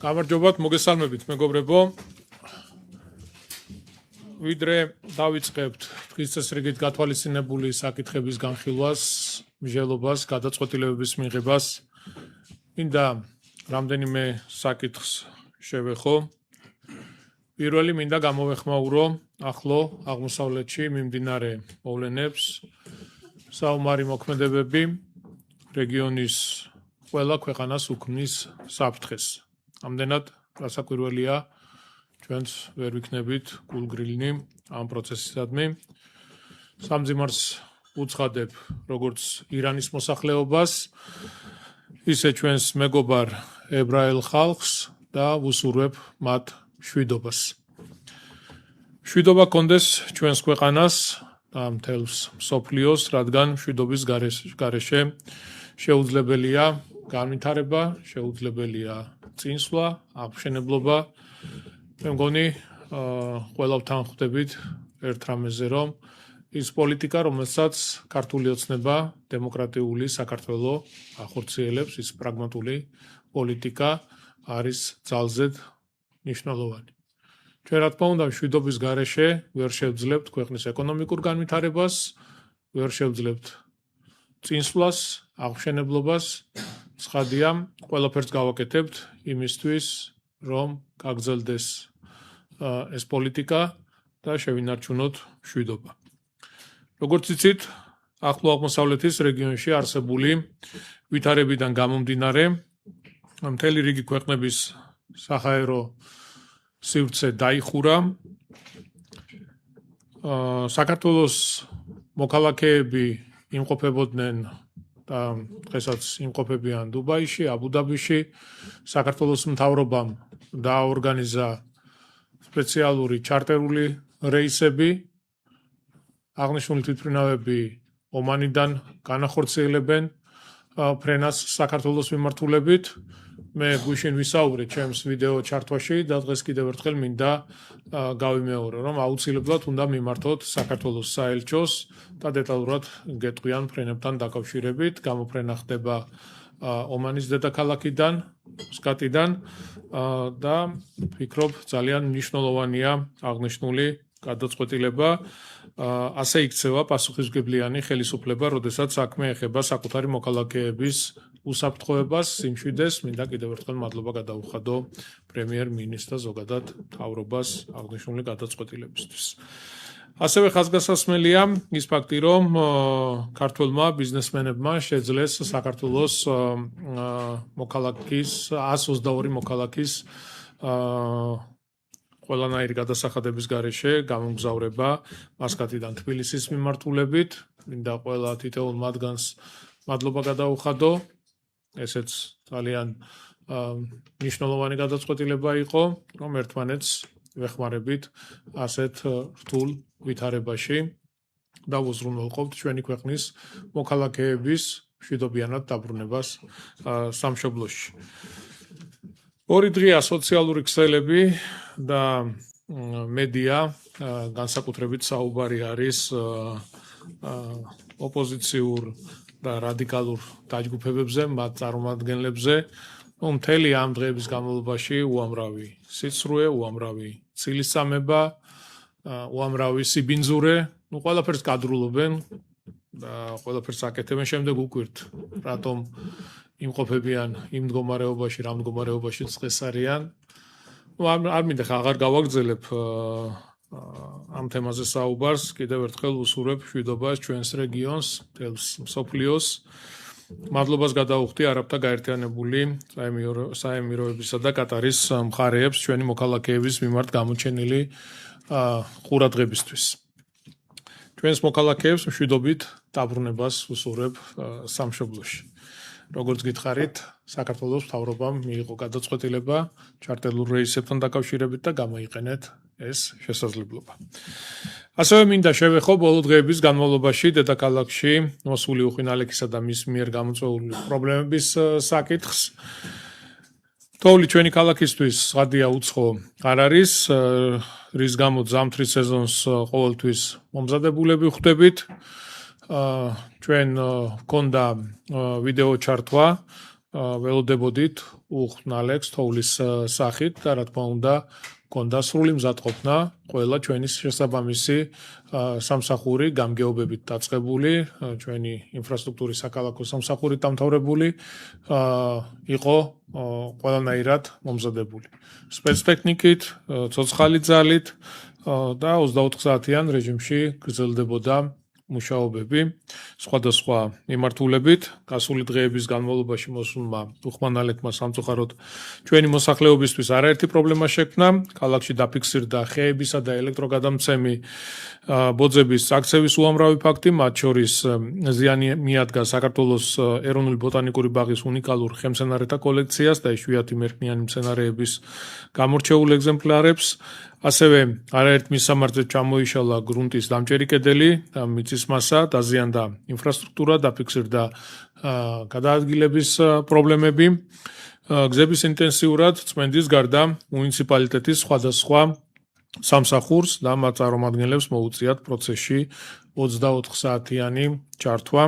გამარჯობათ, მოგესალმებით, მეგობრებო. ვიდრე დავიწყებთ დღის წესრიგით გათვალისწინებული საკითხების განხილვას, მსჯელობას, გადაწყვეტილებების მიღებას, მინდა რამდენიმე საკითხს შევეხო. პირველი მინდა გამოვეხმაურო ახლო აღმოსავლეთში მიმდინარე მოვლენებს, საომარი მოქმედებები რეგიონის ყველა ქვეყანას უქმნის საფრთხეს. ამდენად გასაკვირველია ჩვენც ვერ ვიქნებით გულგრილნი ამ პროცესისადმი. სამძიმარს უცხადებ როგორც ირანის მოსახლეობას, ისე ჩვენს მეგობარ ებრაელ ხალხს და ვუსურვებ მათ მშვიდობას. მშვიდობა კონდეს ჩვენს ქვეყანას და მთელს მსოფლიოს, რადგან მშვიდობის გარეშე შეუძლებელია განვითარება, შეუძლებელია წინსვლა, აღმშენებლობა. მე მგონი ყველავთან ხვდებით ერთ რამეზე, რომ ის პოლიტიკა, რომელსაც ქართული ოცნება დემოკრატიული საქართველო ახორციელებს, ის პრაგმატული პოლიტიკა არის ძალზედ მნიშვნელოვანი. ჩვენ რა თქმა უნდა მშვიდობის გარეშე ვერ შევძლებთ ქვეყნის ეკონომიკურ განვითარებას, ვერ შევძლებთ წინსვლას, აღმშენებლობას. ცხადია, ყველაფერს გავაკეთებთ იმისთვის, რომ გაგრძელდეს ეს პოლიტიკა და შევინარჩუნოთ მშვიდობა. როგორც იცით, ახლო აღმოსავლეთის რეგიონში არსებული ვითარებიდან გამომდინარე, მთელი რიგი ქვეყნების საჰაერო სივრცე დაიხურა. საქართველოს მოქალაქეები იმყოფებოდნენ და დღესაც იმყოფებიან დუბაიში, აბუ-დაბიში. საქართველოს მთავრობამ დააორგანიზა სპეციალური ჩარტერული რეისები. აღნიშნული თვითმფრინავები ომანიდან განახორციელებენ ფრენას საქართველოს მიმართულებით. მე გვიშინ ვისაუბრე ჩემს ვიდეო ჩართვაში და დღეს კიდევ ერთხელ მინდა გავიმეორო, რომ აუცილებლად უნდა მიმართოთ საქართველოს საელჩოს და დეტალურად გეტყვიან ფრენებთან დაკავშირებით. გამოფრენა ხდება ომანის დედაქალაქიდან, მსკატიდან და ვფიქრობ ძალიან მნიშვნელოვანია აღნიშნული გადაწყვეტილება. ასე იქცევა პასუხისმგებლიანი ხელისუფლება, როდესაც საქმე ეხება საკუთარი მოქალაქეების უსაფრთხოებას, სიმშვიდეს. მინდა კიდევ ერთხელ მადლობა გადაუხადო პრემიერ-მინისტრს და ზოგადად მთავრობას აღნიშნული გადაწყვეტილებისთვის. ასევე ხაზგასასმელია ის ფაქტი, რომ ქართველმა ბიზნესმენებმა შეძლეს საქართველოს მოქალაქის 122 მოქალაქის ყველანაირი გადასახადების გარეშე გამომგზავრება მასკატიდან თბილისის მიმართულებით. მინდა ყველა თითოეულ მათგანს მადლობა გადაუხადო. ესეც ძალიან მნიშვნელოვანი გადაწყვეტილება იყო, რომ ერთმანეთს ვეხმარებით ასეთ რთულ ვითარებაში და უზრუნველყოფთ ჩვენი ქვეყნის მოქალაქეების მშვიდობიანად დაბრუნებას სამშობლოში. ორი დღეა სოციალური ქსელები და მედია, განსაკუთრებით საუბარი არის ოპოზიციურ და რადიკალურ დაჯგუფებებზე, მათ წარმომადგენლებზე. მთელი ამ დღეების განმავლობაში უამრავი სიცრუე, უამრავი ცილისწამება, უამრავი სიბინძურე, ყველაფერს კადრულობენ და ყველაფერს აკეთებენ. შემდეგ უკვირთ, რატომ იმყოფებიან იმ მდგომარეობაში, რა მდგომარეობაშიც დღეს არიან. არ მინდა აღარ გავაგრძელებ ამ თემაზე საუბარს. კიდევ ერთხელ ვუსურვებ მშვიდობას ჩვენს რეგიონს, მთელს მსოფლიოს. მადლობას გადაუხდი არაბთა გაერთიანებული საემიროებისა და კატარის მხარეებს ჩვენი მოქალაქეების მიმართ გამოჩენილი ყურადღებისთვის. ჩვენს მოქალაქეებს მშვიდობით დაბრუნებას ვუსურვებ სამშობლოში. როგორც გითხარით, საქართველოს მთავრობამ მიიღო გადაწყვეტილება ჩარტერულ რეისებთან დაკავშირებით და გამოიყენეთ ეს შესაძლებლობა. ასევე მინდა შევეხო ბოლო დღეების განმავლობაში დედაქალაქში მოსული უხვინ ალექსისა და მის მიერ გამოწვეული პრობლემების საკითხს. თოვლი ჩვენი ქალაქისთვის ცხადია უცხო არ არის, რის გამოც ზამთრის სეზონს ყოველთვის მომზადებულები ხვდებით. ჩვენ გვქონდა ვიდეო ჩართვა ველოდებოდით უხნალექს თოვლის სახით და რა თქმა უნდა გონდა სრული მზადყოფნა ყველა ჩვენი შესაბამისი სამსახური გამგეობებით დაწყებული ჩვენი ინფრასტრუქტურის საკალათო სამსახურით დამთავრებული იყო ყველანაირად მომზადებული სპეცტექნიკით ცოცხალი ძალით და 24 საათიან რეჟიმში გრძელდებოდა მუშაობები სხვადასხვა მიმართულებით გასული დღეების განმავლობაში მოსულმა უხმანალეკმა სამწუხაროდ ჩვენი მოსახლეობისთვის არაერთი პრობლემა შექმნა ქალაქში დაფიქსირდა ხეებისა და ელექტროგადამცემი ბოძების აქცევის უამრავი ფაქტი მათ შორის ზიანი მიადგა საქართველოს ეროვნული ბოტანიკური ბაღის უნიკალურ ხემცენარეთა კოლექციას და იშვიათი მერქნიანი მცენარეების გამორჩეულ ეგზემპლარებს ასევე არაერთ მისამართზე ჩამოიშალა გრუნტის დამჭერი კედელი და მიწის მასა დაზიანდა ინფრასტრუქტურა დაფიქსირდა გადაადგილების პრობლემები გზების ინტენსიურად წმენდის გარდა მუნიციპალიტეტის სხვადასხვა სამსახურს და მათ წარმომადგენლებს მოუწიათ პროცესში 24 საათიანი ჩართვა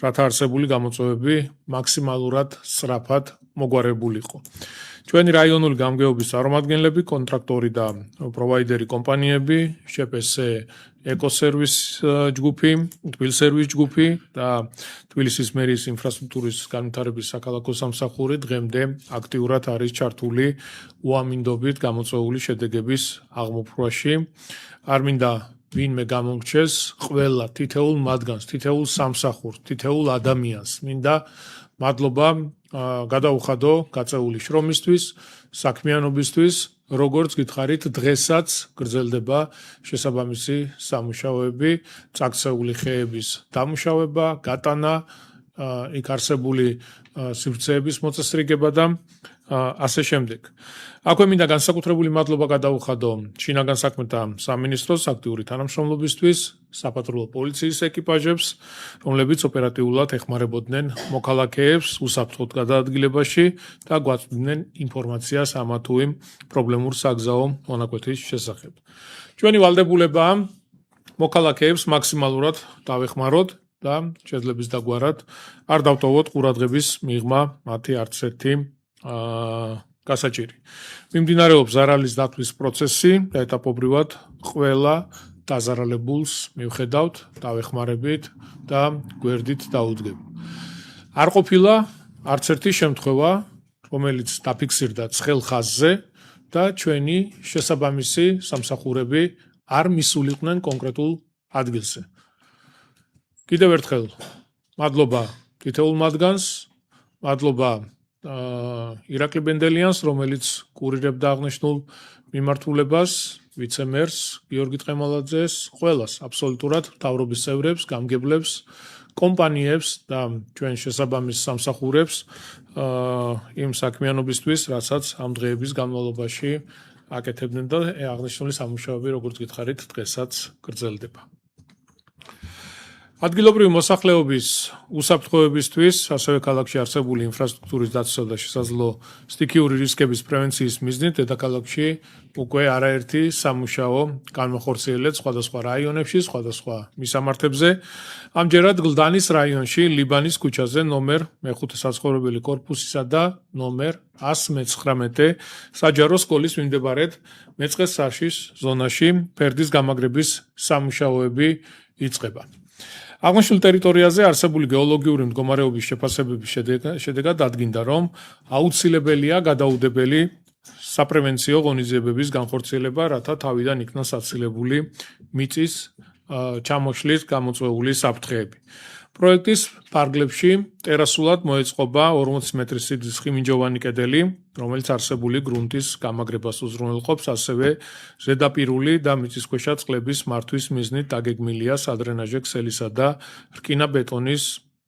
რათა არსებული გამოწვევები მაქსიმალურად სწრაფად მოგვარებულიყო ჩვენი რაიონული გამგეობის წარმომადგენლები, კონტრაქტორი და პროვაიდერი კომპანიები, შპს ეკოსერვის ჯგუფი, თბილსერვის ჯგუფი და თბილისის მერის ინფრასტრუქტურის განვითარების საქალაქო სამსახური დღემდე აქტიურად არის ჩართული უამინდობით გამოწვეული შედეგების აღმოფხვაში. არ მინდა ვინმე გამომრჩეს, ყველა თითოეულ მათგანს, თითოეულ სამსახურს, თითოეულ ადამიანს მინდა მადლობა გადაუხადო გაწეული შრომისთვის, საქმიანობისთვის, როგორც გითხარით, დღესაც გრძელდება შესაბამისი სამუშაოები, წაქცეული ხეების დამუშავება, გატანა, იქ არსებული სივრცეების მოწესრიგება და ასე შემდეგ. აქვე მინდა განსაკუთრებული მადლობა გადაუხადო შინაგან საქმეთა სამინისტროს აქტიური თანამშრომლობისთვის, საპატრულო პოლიციის ეკიპაჟებს, რომლებიც ოპერატიულად ეხმარებოდნენ მოქალაქეებს უსაფრთხოდ გადაადგილებაში და გვაწვდიდნენ ინფორმაციას ამა თუ იმ პრობლემურ საგზაო მონაკვეთის შესახებ. ჩვენი ვალდებულებაა მოქალაქეებს მაქსიმალურად დავეხმაროთ და შეძლების დაგვარად არ დავტოვოთ ყურადღების მიღმა მათი არც ერთი გასაჭირი. მიმდინარეობს ზარალის დათვლის პროცესი და ეტაპობრივად ყველა დაზარალებულს მივხედავთ, დავეხმარებით და გვერდით დაუდგებ. არ ყოფილა არც ერთი შემთხვევა, რომელიც დაფიქსირდა ცხელ ხაზზე და ჩვენი შესაბამისი სამსახურები არ მისულიყვნენ კონკრეტულ ადგილზე. კიდევ ერთხელ მადლობა თითოეულ მათგანს, მადლობა ირაკლი ბენდელიანს, რომელიც კურირებდა აღნიშნულ მიმართულებას, ვიცე-მერს გიორგი ტყემალაძეს, ყველას აბსოლუტურად მთავრობის წევრებს, გამგებლებს, კომპანიებს და ჩვენ შესაბამის სამსახურებს იმ საქმიანობისთვის, რასაც ამ დღეების განმავლობაში აკეთებდნენ და აღნიშნული სამუშაოები, როგორც გითხარით, დღესაც გრძელდება. ადგილობრივი მოსახლეობის უსაფრთხოებისთვის, ასევე ქალაქში არსებული ინფრასტრუქტურის დაცვისა და შესაძლო სტიქიური რისკების პრევენციის მიზნით, დედაქალაქში უკვე არაერთი სამუშაო განმახორციელეთ სხვადასხვა რაიონებში, სხვადასხვა მისამართებზე. ამჯერად გლდანის რაიონში, ლიბანის ქუჩაზე ნომერ მე-5 საცხოვრებელი კორპუსისა და ნომერ 119 საჯარო სკოლის მიმდებარედ მეწყეს საშის ზონაში ფერდის გამაგრების სამუშაოები იწყება. აღნიშნულ ტერიტორიაზე არსებული გეოლოგიური მდგომარეობის შეფასებების შედეგად დადგინდა, რომ აუცილებელია გადაუდებელი საპრევენციო ღონისძიებების განხორციელება, რათა თავიდან იქნას აცილებული მიწის ჩამოშლის გამოწვეული საფრთხეები. პროექტის ფარგლებში ტერასულად მოეწყობა 40 მეტრის სიგრძის ხიმინჯოვანი კედელი, რომელიც არსებული გრუნტის გამაგრებას უზრუნველყოფს, ასევე ზედაპირული და მიწისქვეშა წყლების მართვის მიზნით დაგეგმილია სადრენაჟე ქსელისა და რკინა-ბეტონის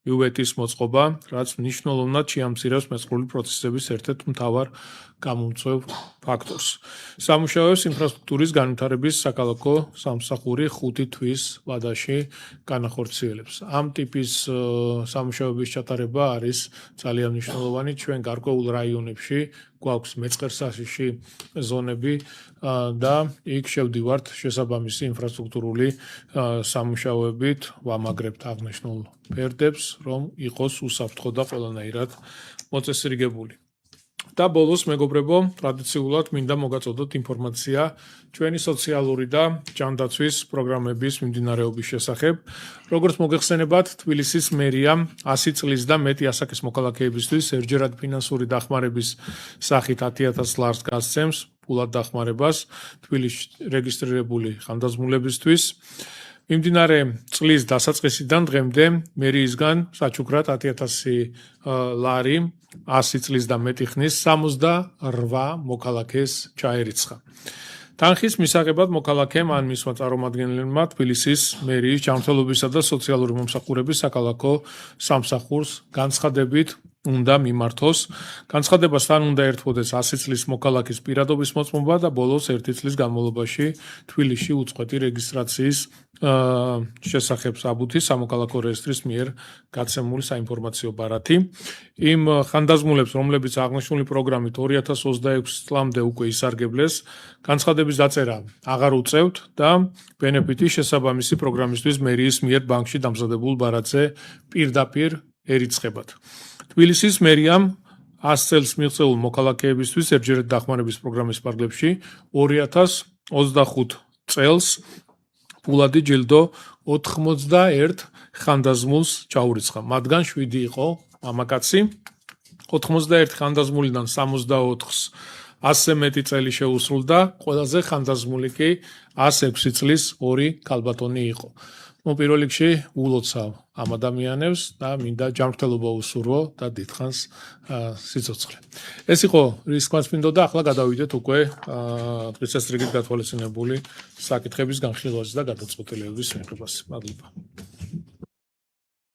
იუვეტის მოწყობა, რაც მნიშვნელოვნად შეამცირებს მეწყრული პროცესების ერთ-ერთ მთავარ გამომწვევ ფაქტორს. სამუშაოებს ინფრასტრუქტურის განვითარების საქალაქო სამსახური 5 თვის ვადაში განახორციელებს. ამ ტიპის სამუშაოების ჩატარება არის ძალიან მნიშვნელოვანი ჩვენ გარკვეულ რაიონებში გვაქვს მეწყერსაშიში ზონები და იქ შევდივართ შესაბამისი ინფრასტრუქტურული სამუშაოებით ვამაგრებთ აღნიშნულ ფერდებს, რომ იყოს უსაფრთხო და ყველანაირად მოწესრიგებული. და ბოლოს მეგობრებო, ტრადიციულად მინდა მოგაწოდოთ ინფორმაცია ჩვენი სოციალური და ჯანდაცვის პროგრამების მიმდინარეობის შესახებ. როგორც მოგეხსენებათ, თბილისის მერიამ 100 წლის და მეტი ასაკის მოქალაქეებისთვის ერთჯერად ფინანსური დახმარების სახით 10,000 ლარს გასცემს ფულად დახმარებას თბილისში რეგისტრირებული ხანდაზმულებისთვის. მიმდინარე წლის დასაწყისიდან დღემდე მერიისგან საჩუქრად 10,000 ლარი 100 წლის და მეტი ხნის 68 მოქალაქეს ჩაერიცხა. თანხის მისაღებად მოქალაქემ ან მისმა წარმომადგენელმა თბილისის მერიის ჯანმრთელობისა და სოციალური მომსახურების საქალაქო სამსახურს განცხადებით უნდა მიმართოს. განცხადებასთან უნდა ერთვოდეს 100 წლის მოქალაქის პირადობის მოწმობა და ბოლოს 1 წლის განმავლობაში თბილისში უწყვეტი რეგისტრაციის შესახებ საბუთი სამოქალაქო რეესტრის მიერ გაცემული საინფორმაციო ბარათი. იმ ხანდაზმულებს, რომლებიც აღნიშნული პროგრამით 2026 წლამდე უკვე ისარგებლეს, განცხადების დაწერა აღარ უწევთ და ბენეფიტი შესაბამისი პროგრამისთვის მერიის მიერ ბანკში დამზადებულ ბარათზე პირდაპირ ერიცხებათ. თბილისის მერიამ 100 წელს მიღწეულ მოქალაქეებისთვის ერთჯერადი დახმარების პროგრამის ფარგლებში 2025 წელს ფულადი ჯილდო 91 ხანდაზმულს ჩაურიცხა. მათგან 7 იყო მამაკაცი. 91 ხანდაზმულიდან 64-ს 100-ზე მეტი წელი შეუსრულდა, ყველაზე ხანდაზმული კი 106 წლის 2 ქალბატონი იყო. პირველ რიგში ულოცავ ამ ადამიანებს და მინდა ჯანმრთელობა უსურვო და დიდხანს სიცოცხლე. ეს იყო რის თქმაც მინდოდა, ახლა გადავიდეთ უკვე დღესასწრიგით გათვალისწინებული საკითხების განხილვაზე და გადაწყვეტილებების მიღებას. მადლობა.